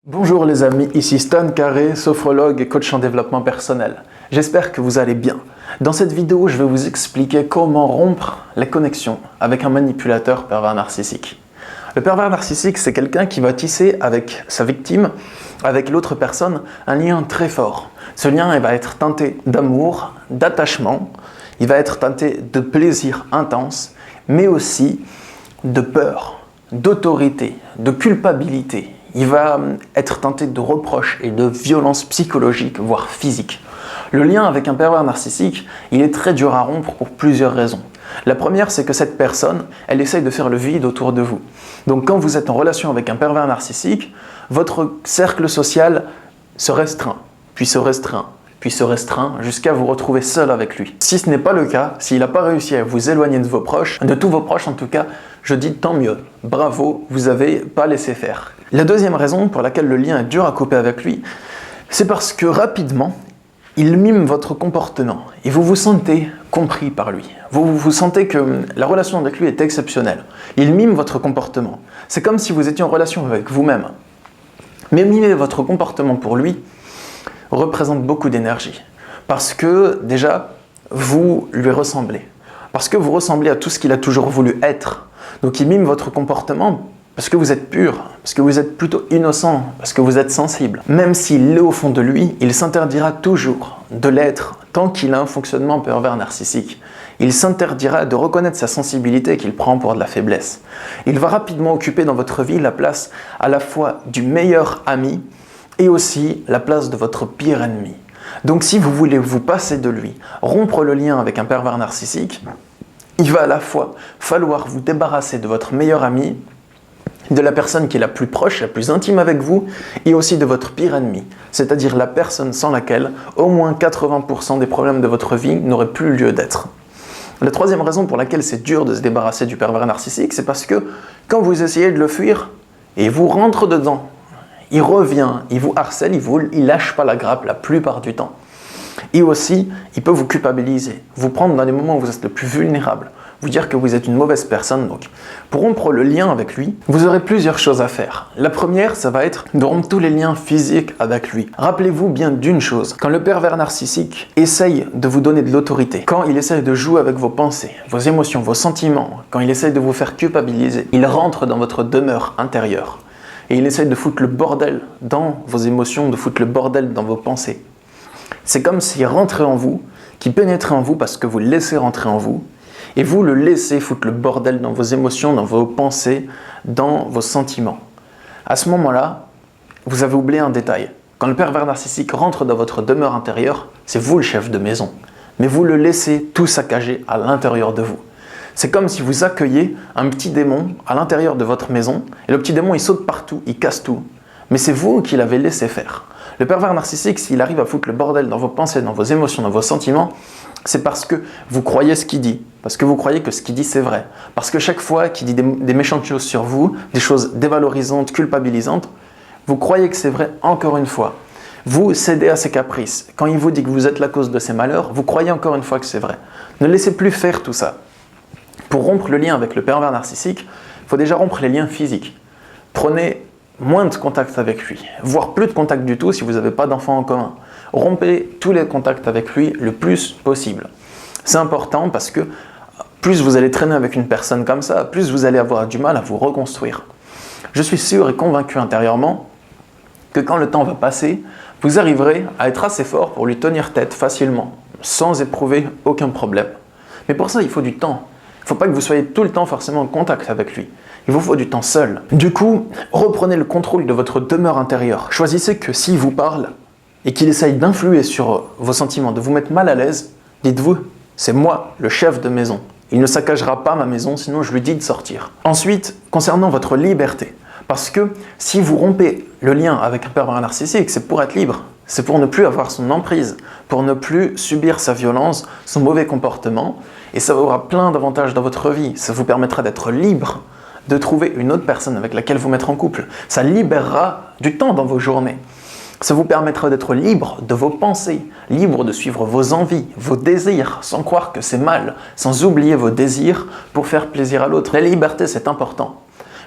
Bonjour les amis, ici Stan Carré, sophrologue et coach en développement personnel. J'espère que vous allez bien. Dans cette vidéo, je vais vous expliquer comment rompre les connexions avec un manipulateur pervers narcissique. Le pervers narcissique, c'est quelqu'un qui va tisser avec sa victime, avec l'autre personne, un lien très fort. Ce lien il va être teinté d'amour, d'attachement, il va être teinté de plaisir intense, mais aussi de peur, d'autorité, de culpabilité. Il va être teinté de reproches et de violences psychologiques, voire physiques. Le lien avec un pervers narcissique, il est très dur à rompre pour plusieurs raisons. La première, c'est que cette personne, elle essaye de faire le vide autour de vous. Donc quand vous êtes en relation avec un pervers narcissique, votre cercle social se restreint, puis se restreint, puis se restreint, jusqu'à vous retrouver seul avec lui. Si ce n'est pas le cas, s'il n'a pas réussi à vous éloigner de vos proches, de tous vos proches en tout cas, je dis tant mieux, bravo, vous n'avez pas laissé faire. La deuxième raison pour laquelle le lien est dur à couper avec lui, c'est parce que rapidement, il mime votre comportement et vous vous sentez compris par lui. Vous sentez que la relation avec lui est exceptionnelle. Il mime votre comportement. C'est comme si vous étiez en relation avec vous-même. Mais mimer votre comportement pour lui représente beaucoup d'énergie. Parce que déjà, vous lui ressemblez. Parce que vous ressemblez à tout ce qu'il a toujours voulu être. Donc il mime votre comportement parce que vous êtes pur, parce que vous êtes plutôt innocent, parce que vous êtes sensible. Même s'il l'est au fond de lui, il s'interdira toujours de l'être tant qu'il a un fonctionnement pervers narcissique. Il s'interdira de reconnaître sa sensibilité qu'il prend pour de la faiblesse. Il va rapidement occuper dans votre vie la place à la fois du meilleur ami et aussi la place de votre pire ennemi. Donc si vous voulez vous passer de lui, rompre le lien avec un pervers narcissique, il va à la fois falloir vous débarrasser de votre meilleur ami, de la personne qui est la plus proche, la plus intime avec vous, et aussi de votre pire ennemi, c'est-à-dire la personne sans laquelle au moins 80% des problèmes de votre vie n'auraient plus lieu d'être. La troisième raison pour laquelle c'est dur de se débarrasser du pervers narcissique, c'est parce que quand vous essayez de le fuir, et vous rentre dedans, il revient, il vous harcèle, il lâche pas la grappe la plupart du temps. Et aussi, il peut vous culpabiliser, vous prendre dans les moments où vous êtes le plus vulnérable, vous dire que vous êtes une mauvaise personne. Donc, pour rompre le lien avec lui, vous aurez plusieurs choses à faire. La première, ça va être de rompre tous les liens physiques avec lui. Rappelez-vous bien d'une chose, quand le pervers narcissique essaye de vous donner de l'autorité, quand il essaye de jouer avec vos pensées, vos émotions, vos sentiments, quand il essaye de vous faire culpabiliser, il rentre dans votre demeure intérieure. Et il essaye de foutre le bordel dans vos émotions, de foutre le bordel dans vos pensées. C'est comme s'il rentrait en vous, qu'il pénétrait en vous parce que vous le laissez rentrer en vous, et vous le laissez foutre le bordel dans vos émotions, dans vos pensées, dans vos sentiments. À ce moment-là, vous avez oublié un détail. Quand le pervers narcissique rentre dans votre demeure intérieure, c'est vous le chef de maison. Mais vous le laissez tout saccager à l'intérieur de vous. C'est comme si vous accueillez un petit démon à l'intérieur de votre maison, et le petit démon il saute partout, il casse tout. Mais c'est vous qui l'avez laissé faire. Le pervers narcissique, s'il arrive à foutre le bordel dans vos pensées, dans vos émotions, dans vos sentiments, c'est parce que vous croyez ce qu'il dit, parce que vous croyez que ce qu'il dit c'est vrai. Parce que chaque fois qu'il dit des méchantes choses sur vous, des choses dévalorisantes, culpabilisantes, vous croyez que c'est vrai encore une fois. Vous cédez à ses caprices. Quand il vous dit que vous êtes la cause de ses malheurs, vous croyez encore une fois que c'est vrai. Ne laissez plus faire tout ça. Pour rompre le lien avec le pervers narcissique, il faut déjà rompre les liens physiques. Prenez moins de contact avec lui, voire plus de contact du tout si vous n'avez pas d'enfant en commun. Rompez tous les contacts avec lui le plus possible. C'est important parce que plus vous allez traîner avec une personne comme ça, plus vous allez avoir du mal à vous reconstruire. Je suis sûr et convaincu intérieurement que quand le temps va passer, vous arriverez à être assez fort pour lui tenir tête facilement, sans éprouver aucun problème. Mais pour ça, il faut du temps. Il ne faut pas que vous soyez tout le temps forcément en contact avec lui. Il vous faut du temps seul. Du coup, reprenez le contrôle de votre demeure intérieure. Choisissez que s'il vous parle et qu'il essaye d'influer sur vos sentiments, de vous mettre mal à l'aise, dites-vous, c'est moi, le chef de maison. Il ne saccagera pas ma maison, sinon je lui dis de sortir. Ensuite, concernant votre liberté, parce que si vous rompez le lien avec un pervers narcissique, c'est pour être libre. C'est pour ne plus avoir son emprise, pour ne plus subir sa violence, son mauvais comportement, et ça aura plein d'avantages dans votre vie. Ça vous permettra d'être libre, de trouver une autre personne avec laquelle vous mettre en couple. Ça libérera du temps dans vos journées. Ça vous permettra d'être libre de vos pensées, libre de suivre vos envies, vos désirs, sans croire que c'est mal, sans oublier vos désirs pour faire plaisir à l'autre. La liberté, c'est important.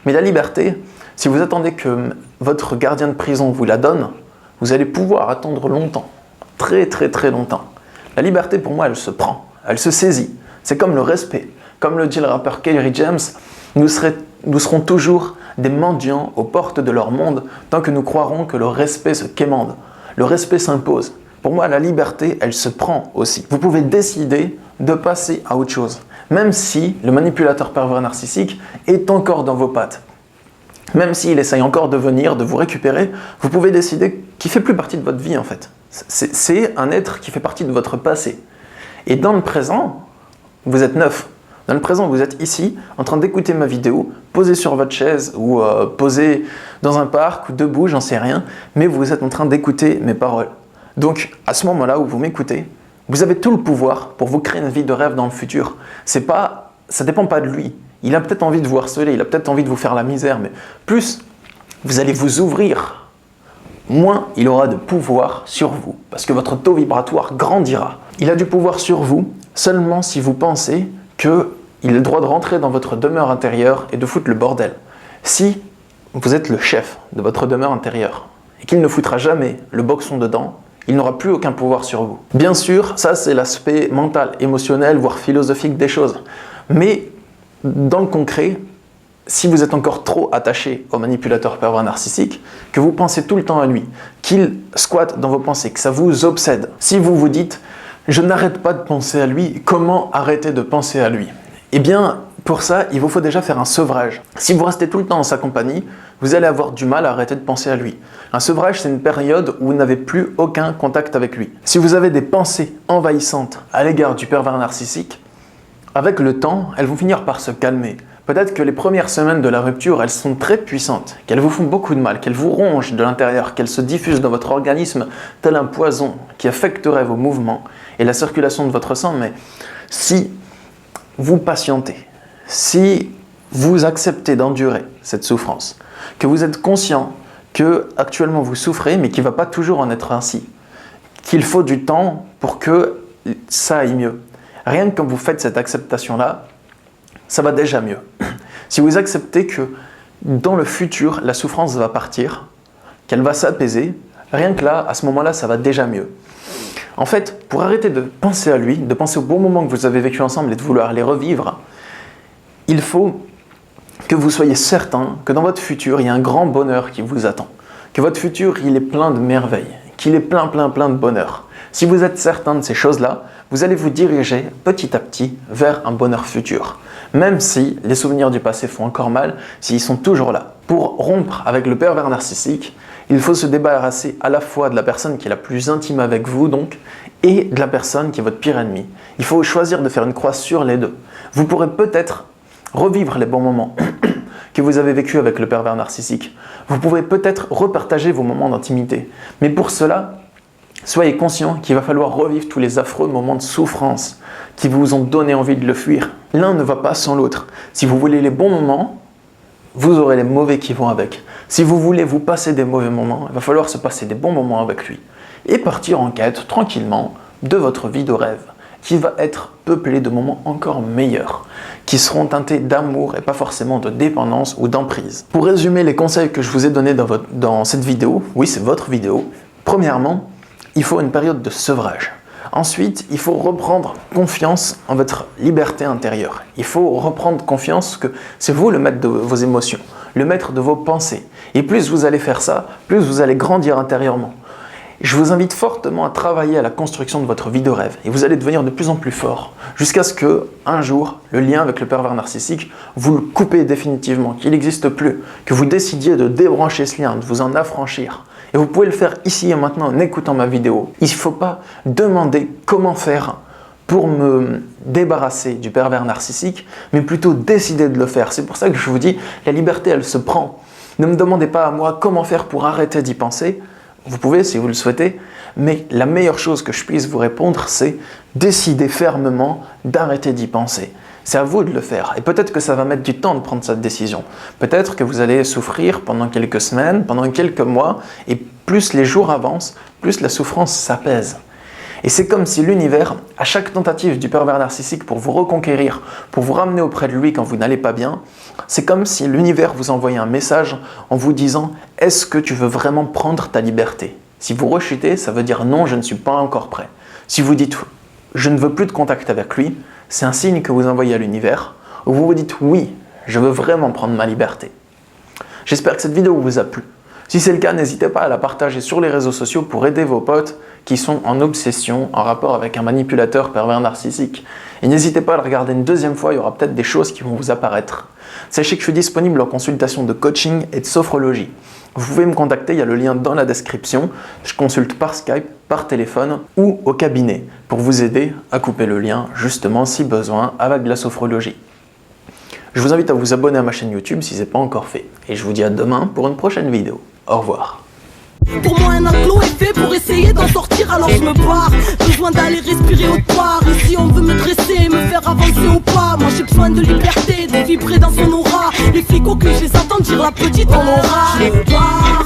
Mais la liberté, Si vous attendez que votre gardien de prison vous la donne, vous allez pouvoir attendre longtemps, très très très longtemps. La liberté pour moi elle se prend, elle se saisit. C'est comme le respect. Comme le dit le rappeur Kerry James, nous serons toujours des mendiants aux portes de leur monde tant que nous croirons que le respect se quémande. Le respect s'impose. Pour moi, la liberté, elle se prend aussi. Vous pouvez décider de passer à autre chose, même si le manipulateur pervers narcissique est encore dans vos pattes. Même s'il essaye encore de venir, de vous récupérer, vous pouvez décider qu'il ne fait plus partie de votre vie en fait. C'est un être qui fait partie de votre passé. Et dans le présent, vous êtes neuf. Dans le présent, vous êtes ici, en train d'écouter ma vidéo, posé sur votre chaise ou posé dans un parc ou debout, j'en sais rien, mais vous êtes en train d'écouter mes paroles. Donc, à ce moment-là où vous m'écoutez, vous avez tout le pouvoir pour vous créer une vie de rêve dans le futur. Ça ne dépend pas de lui. Il a peut-être envie de vous harceler, il a peut-être envie de vous faire la misère, mais plus vous allez vous ouvrir, moins il aura de pouvoir sur vous, parce que votre taux vibratoire grandira. Il a du pouvoir sur vous seulement si vous pensez qu'il a le droit de rentrer dans votre demeure intérieure et de foutre le bordel. Si vous êtes le chef de votre demeure intérieure et qu'il ne foutra jamais le boxon dedans, il n'aura plus aucun pouvoir sur vous. Bien sûr, ça c'est l'aspect mental, émotionnel, voire philosophique des choses. Mais dans le concret, si vous êtes encore trop attaché au manipulateur pervers narcissique, que vous pensez tout le temps à lui, qu'il squatte dans vos pensées, que ça vous obsède, si vous vous dites « je n'arrête pas de penser à lui, comment arrêter de penser à lui ?» Eh bien, pour ça, il vous faut déjà faire un sevrage. Si vous restez tout le temps en sa compagnie, vous allez avoir du mal à arrêter de penser à lui. Un sevrage, c'est une période où vous n'avez plus aucun contact avec lui. Si vous avez des pensées envahissantes à l'égard du pervers narcissique, avec le temps, elles vont finir par se calmer. Peut-être que les premières semaines de la rupture, elles sont très puissantes, qu'elles vous font beaucoup de mal, qu'elles vous rongent de l'intérieur, qu'elles se diffusent dans votre organisme tel un poison qui affecterait vos mouvements et la circulation de votre sang. Mais si vous patientez, si vous acceptez d'endurer cette souffrance, que vous êtes conscient que actuellement vous souffrez, mais qu'il ne va pas toujours en être ainsi, qu'il faut du temps pour que ça aille mieux. Rien que quand vous faites cette acceptation-là, ça va déjà mieux. Si vous acceptez que dans le futur, la souffrance va partir, qu'elle va s'apaiser, rien que là, à ce moment-là, ça va déjà mieux. En fait, pour arrêter de penser à lui, de penser aux bons moments que vous avez vécu ensemble et de vouloir les revivre, il faut que vous soyez certain que dans votre futur, il y a un grand bonheur qui vous attend. Que votre futur, il est plein de merveilles, qu'il est plein de bonheur. Si vous êtes certain de ces choses-là, vous allez vous diriger petit à petit vers un bonheur futur. Même si les souvenirs du passé font encore mal, s'ils sont toujours là. Pour rompre avec le pervers narcissique, il faut se débarrasser à la fois de la personne qui est la plus intime avec vous, donc, et de la personne qui est votre pire ennemi. Il faut choisir de faire une croix sur les deux. Vous pourrez peut-être revivre les bons moments que vous avez vécus avec le pervers narcissique. Vous pouvez peut-être repartager vos moments d'intimité. Mais pour cela, soyez conscient qu'il va falloir revivre tous les affreux moments de souffrance qui vous ont donné envie de le fuir. L'un ne va pas sans l'autre. Si vous voulez les bons moments, vous aurez les mauvais qui vont avec. Si vous voulez vous passer des mauvais moments, il va falloir se passer des bons moments avec lui. Et partir en quête, tranquillement, de votre vie de rêve, qui va être peuplée de moments encore meilleurs, qui seront teintés d'amour et pas forcément de dépendance ou d'emprise. Pour résumer les conseils que je vous ai donnés dans cette vidéo, oui c'est votre vidéo, premièrement, il faut une période de sevrage. Ensuite, il faut reprendre confiance en votre liberté intérieure. Il faut reprendre confiance que c'est vous le maître de vos émotions, le maître de vos pensées. Et plus vous allez faire ça, plus vous allez grandir intérieurement. Je vous invite fortement à travailler à la construction de votre vie de rêve et vous allez devenir de plus en plus fort jusqu'à ce que, un jour, le lien avec le pervers narcissique, vous le coupez définitivement, qu'il n'existe plus, que vous décidiez de débrancher ce lien, de vous en affranchir. Et vous pouvez le faire ici et maintenant en écoutant ma vidéo. Il ne faut pas demander comment faire pour me débarrasser du pervers narcissique, mais plutôt décider de le faire. C'est pour ça que je vous dis, la liberté, elle se prend. Ne me demandez pas à moi comment faire pour arrêter d'y penser. Vous pouvez si vous le souhaitez, mais la meilleure chose que je puisse vous répondre, c'est décider fermement d'arrêter d'y penser. C'est à vous de le faire. Et peut-être que ça va mettre du temps de prendre cette décision. Peut-être que vous allez souffrir pendant quelques semaines, pendant quelques mois, et plus les jours avancent, plus la souffrance s'apaise. Et c'est comme si l'univers, à chaque tentative du pervers narcissique pour vous reconquérir, pour vous ramener auprès de lui quand vous n'allez pas bien, c'est comme si l'univers vous envoyait un message en vous disant « Est-ce que tu veux vraiment prendre ta liberté ?» Si vous rechutez, ça veut dire « Non, je ne suis pas encore prêt ». Si vous dites « Je ne veux plus de contact avec lui », c'est un signe que vous envoyez à l'univers, où vous vous dites « Oui, je veux vraiment prendre ma liberté ». J'espère que cette vidéo vous a plu. Si c'est le cas, n'hésitez pas à la partager sur les réseaux sociaux pour aider vos potes qui sont en obsession, en rapport avec un manipulateur pervers narcissique. Et n'hésitez pas à le regarder une deuxième fois, il y aura peut-être des choses qui vont vous apparaître. Sachez que je suis disponible en consultation de coaching et de sophrologie. Vous pouvez me contacter, il y a le lien dans la description. Je consulte par Skype, par téléphone ou au cabinet pour vous aider à couper le lien, justement si besoin, avec la sophrologie. Je vous invite à vous abonner à ma chaîne YouTube si ce n'est pas encore fait. Et je vous dis à demain pour une prochaine vidéo. Au revoir. Pour moi un enclos est fait pour essayer d'en sortir, alors je me barre. Besoin d'aller respirer autre part. Ici on veut me dresser, me faire avancer au pas. Moi j'ai besoin de liberté, de vibrer dans son aura. Les flics au cul, je les entends dire la petite on aura. Je me barre.